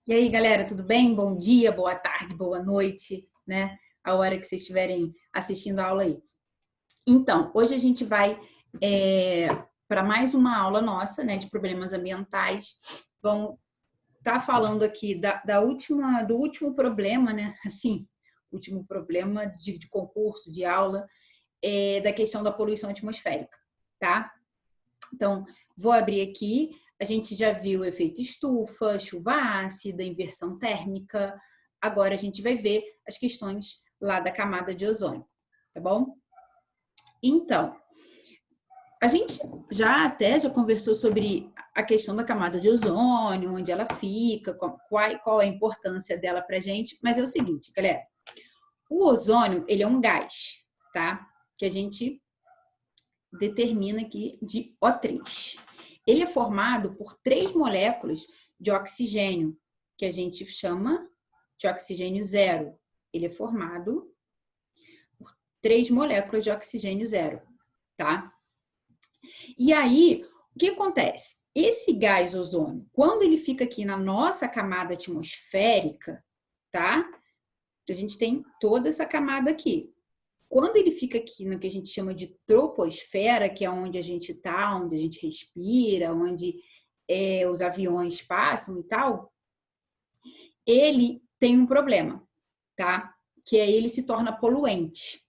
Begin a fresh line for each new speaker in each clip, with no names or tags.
E aí, galera, tudo bem? Bom dia, boa tarde, boa noite, né? A hora que vocês estiverem assistindo a aula aí. Então, hoje a gente vai para mais uma aula nossa, né, de problemas ambientais. Vamos estar falando aqui do último problema, né? Assim, último problema de concurso, de aula, da questão da poluição atmosférica, tá? Então, vou abrir aqui. A gente já viu o efeito estufa, chuva ácida, inversão térmica. Agora a gente vai ver as questões lá da camada de ozônio, tá bom? Então, a gente já conversou sobre a questão da camada de ozônio, onde ela fica, qual a importância dela pra gente, mas é o seguinte, galera, o ozônio, ele é um gás, tá? Que a gente determina aqui de O3. Ele é formado por 3 moléculas de oxigênio, que a gente chama de oxigênio zero. Ele é formado por 3 moléculas de oxigênio zero, tá? E aí, o que acontece? Esse gás ozônio, quando ele fica aqui na nossa camada atmosférica, tá? A gente tem toda essa camada aqui. Quando ele fica aqui no que a gente chama de troposfera, que é onde a gente está, onde a gente respira, onde os aviões passam e tal, ele tem um problema, tá? Que aí ele se torna poluente.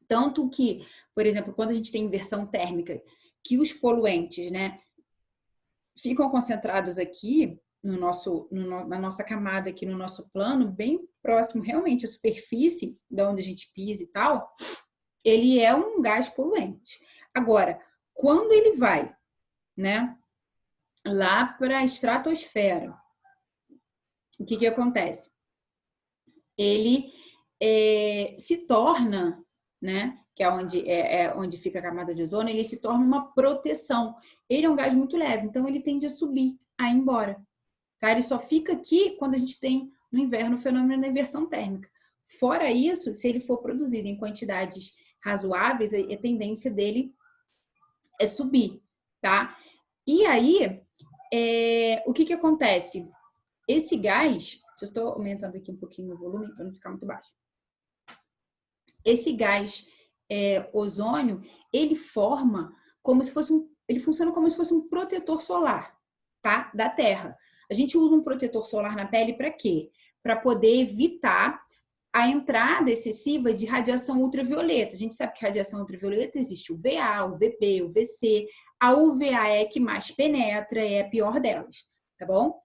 Tanto que, por exemplo, quando a gente tem inversão térmica, que os poluentes, né, ficam concentrados aqui na nossa camada, aqui no nosso plano, bem próximo realmente à superfície, de onde a gente pisa e tal, ele é um gás poluente. Agora, quando ele vai, né, lá para a estratosfera, o que acontece? Ele se torna, né, que é onde fica a camada de ozônio, ele se torna uma proteção. Ele é um gás muito leve, então ele tende a subir, a ir embora. Tá? Ele só fica aqui quando a gente tem no inverno o fenômeno da inversão térmica. Fora isso, se ele for produzido em quantidades razoáveis, a tendência dele é subir, tá? E aí, o que acontece? Esse gás, eu estou aumentando aqui um pouquinho o volume para não ficar muito baixo. Esse gás ozônio, ele forma como se fosse ele funciona como se fosse um protetor solar, tá? Da Terra. A gente usa um protetor solar na pele para quê? Para poder evitar a entrada excessiva de radiação ultravioleta. A gente sabe que radiação ultravioleta existe o VA, o VB, o VC. A UVA é a que mais penetra, é a pior delas, tá bom?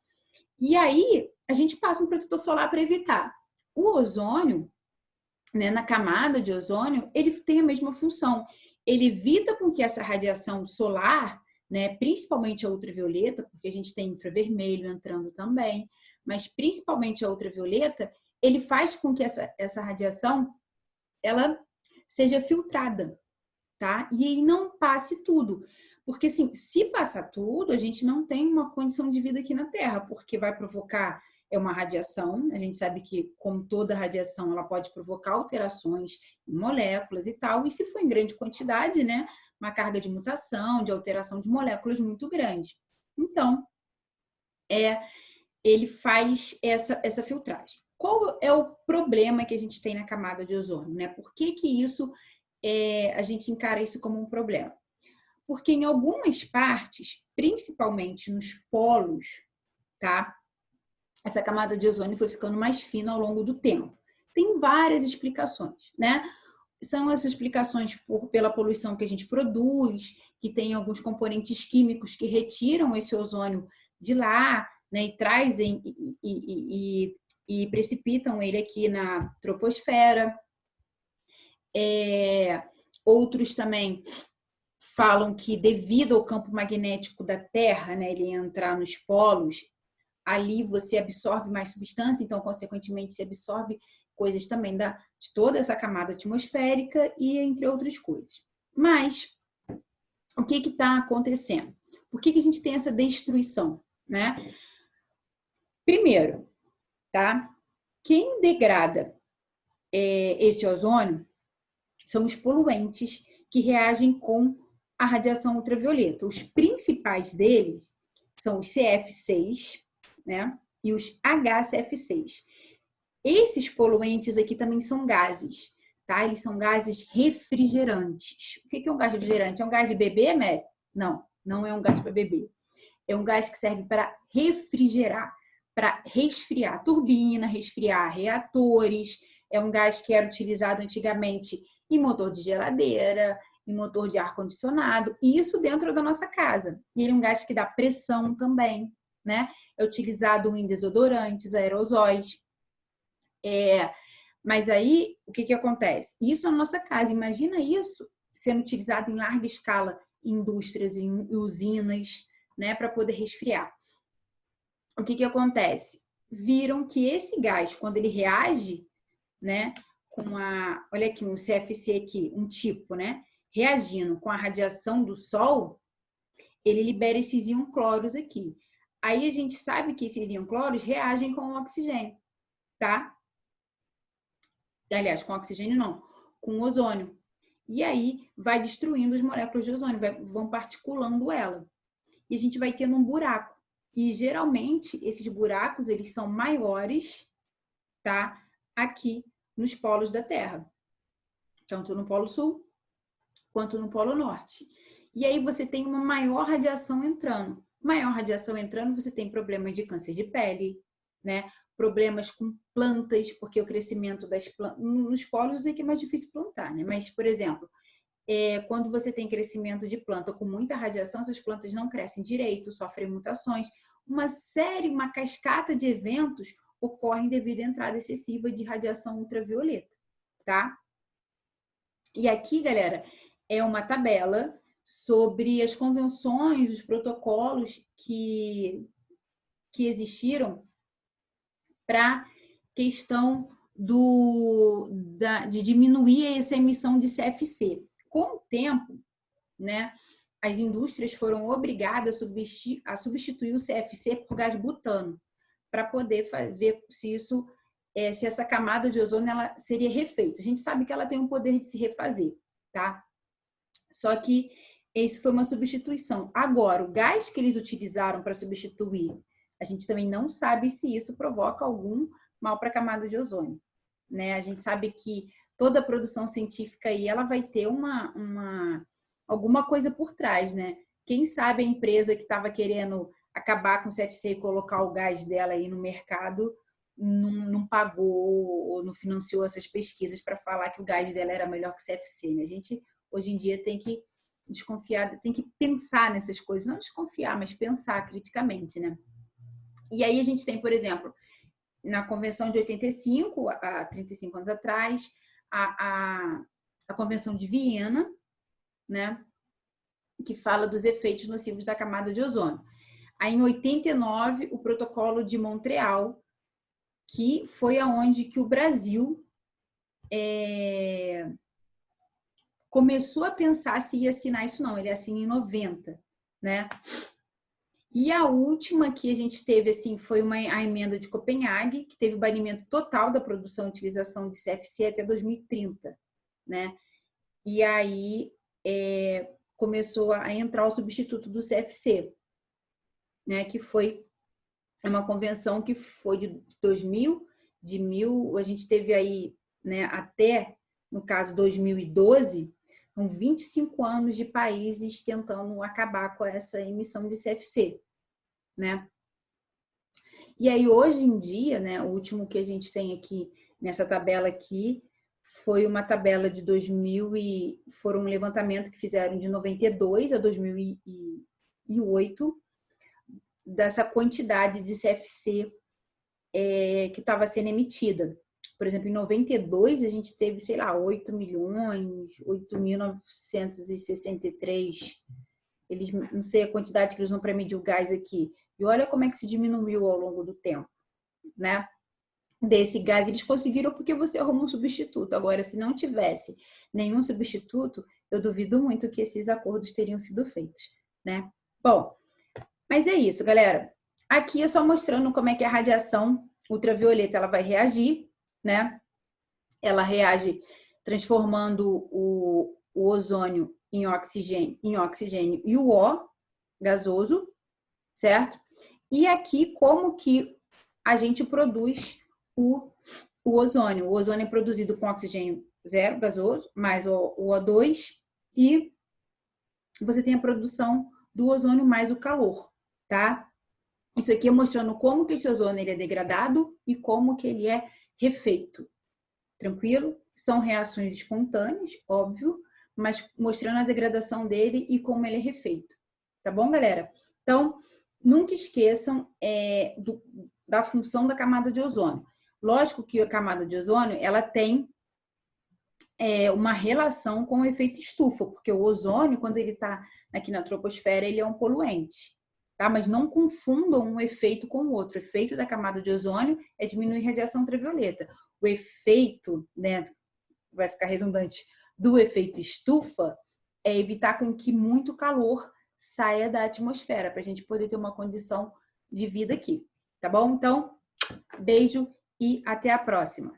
E aí, a gente passa um protetor solar para evitar. O ozônio, né, na camada de ozônio, ele tem a mesma função. Ele evita com que essa radiação solar, né, principalmente a ultravioleta, porque a gente tem infravermelho entrando também, mas principalmente a ultravioleta, ele faz com que essa radiação ela seja filtrada, tá? E não passe tudo. Porque, assim, se passar tudo, a gente não tem uma condição de vida aqui na Terra, porque vai provocar uma radiação. A gente sabe que, como toda radiação, ela pode provocar alterações em moléculas e tal. E se for em grande quantidade, né? Uma carga de mutação, de alteração de moléculas muito grande. Então, ele faz essa filtragem. Qual é o problema que a gente tem na camada de ozônio, né? Por que isso a gente encara isso como um problema? Porque em algumas partes, principalmente nos polos, tá? Essa camada de ozônio foi ficando mais fina ao longo do tempo. Tem várias explicações, né? São as explicações pela poluição que a gente produz, que tem alguns componentes químicos que retiram esse ozônio de lá, né? E trazem e precipitam ele aqui na troposfera. Outros também falam que devido ao campo magnético da Terra, né, ele entrar nos polos, ali você absorve mais substância, então, consequentemente, se absorve coisas também de toda essa camada atmosférica e entre outras coisas. Mas, o que está acontecendo? Por que a gente tem essa destruição, né? Primeiro, tá? Quem degrada esse ozônio são os poluentes que reagem com a radiação ultravioleta. Os principais deles são os CF6, né? e os HCFCs. Esses poluentes aqui também são gases, tá? Eles são gases refrigerantes. O que é um gás refrigerante? É um gás de beber, Mary? Não, não é um gás para beber. É um gás que serve para refrigerar, para resfriar turbina, resfriar reatores. É um gás que era utilizado antigamente em motor de geladeira, em motor de ar-condicionado, e isso dentro da nossa casa. E ele é um gás que dá pressão também, né? É utilizado em desodorantes, aerosóis. Mas aí, o que acontece? Isso na nossa casa. Imagina isso sendo utilizado em larga escala em indústrias, em usinas, né? Para poder resfriar. O que acontece? Viram que esse gás, quando ele reage, né? Olha aqui, um CFC aqui, um tipo, né? Reagindo com a radiação do sol, ele libera esses íons cloros aqui. Aí a gente sabe que esses íons cloros reagem com o oxigênio, tá? Aliás, com oxigênio não, com ozônio. E aí vai destruindo as moléculas de ozônio, vão particulando ela. E a gente vai tendo um buraco. E geralmente esses buracos, eles são maiores, tá? Aqui nos polos da Terra. Tanto no Polo Sul quanto no Polo Norte. E aí você tem uma maior radiação entrando. Maior radiação entrando, você tem problemas de câncer de pele, né? Problemas com plantas, porque o crescimento das plantas... Nos polos é que é mais difícil plantar, né? Mas, por exemplo, quando você tem crescimento de planta com muita radiação, essas plantas não crescem direito, sofrem mutações. Uma cascata de eventos ocorrem devido à entrada excessiva de radiação ultravioleta, tá? E aqui, galera, é uma tabela sobre as convenções, os protocolos que existiram para questão de diminuir essa emissão de CFC. Com o tempo, né, as indústrias foram obrigadas a substituir o CFC por gás butano, para poder ver se essa camada de ozônio ela seria refeita. A gente sabe que ela tem o poder de se refazer, tá? Só que isso foi uma substituição. Agora, o gás que eles utilizaram para substituir, a gente também não sabe se isso provoca algum mal para a camada de ozônio, né? A gente sabe que toda a produção científica aí, ela vai ter alguma coisa por trás, né? Quem sabe a empresa que estava querendo acabar com o CFC e colocar o gás dela aí no mercado não pagou ou não financiou essas pesquisas para falar que o gás dela era melhor que o CFC, né? A gente hoje em dia tem que desconfiar, tem que pensar nessas coisas, não desconfiar, mas pensar criticamente, né? E aí a gente tem, por exemplo, na Convenção de 85, há 35 anos atrás, a Convenção de Viena, né, que fala dos efeitos nocivos da camada de ozônio. Aí, em 89, o Protocolo de Montreal, que foi aonde que o Brasil começou a pensar se ia assinar isso não. Ele assina em 90, né? E a última que a gente teve, assim, foi a emenda de Copenhague, que teve o banimento total da produção e utilização de CFC até 2030, né? E aí começou a entrar o substituto do CFC, né? Que foi uma convenção que foi de 2000, a gente teve aí, né, até, no caso, 2012, são 25 anos de países tentando acabar com essa emissão de CFC, né? E aí, hoje em dia, né, o último que a gente tem aqui, nessa tabela aqui, foi uma tabela de 2000 foram um levantamento que fizeram de 92 a 2008, dessa quantidade de CFC que estava sendo emitida. Por exemplo, em 92, a gente teve, sei lá, 8.963. Eles, não sei a quantidade que eles usam para medir o gás aqui. E olha como é que se diminuiu ao longo do tempo, né? Desse gás, eles conseguiram porque você arrumou um substituto. Agora, se não tivesse nenhum substituto, eu duvido muito que esses acordos teriam sido feitos, né? Bom, mas é isso, galera. Aqui é só mostrando como é que a radiação ultravioleta ela vai reagir, né? Ela reage transformando o ozônio em oxigênio e o O gasoso, certo? E aqui como que a gente produz o ozônio. O ozônio é produzido com oxigênio zero, gasoso, mais o O2, e você tem a produção do ozônio mais o calor, tá? Isso aqui é mostrando como que esse ozônio ele é degradado e como que ele é refeito. Tranquilo? São reações espontâneas, óbvio, mas mostrando a degradação dele e como ele é refeito. Tá bom, galera? Então, nunca esqueçam da função da camada de ozônio. Lógico que a camada de ozônio, ela tem uma relação com o efeito estufa, porque o ozônio, quando ele está aqui na troposfera, ele é um poluente. Tá? Mas não confundam um efeito com o outro. O efeito da camada de ozônio é diminuir a radiação ultravioleta. O efeito, né, vai ficar redundante, do efeito estufa é evitar com que muito calor saia da atmosfera, para a gente poder ter uma condição de vida aqui. Tá bom? Então, beijo e até a próxima.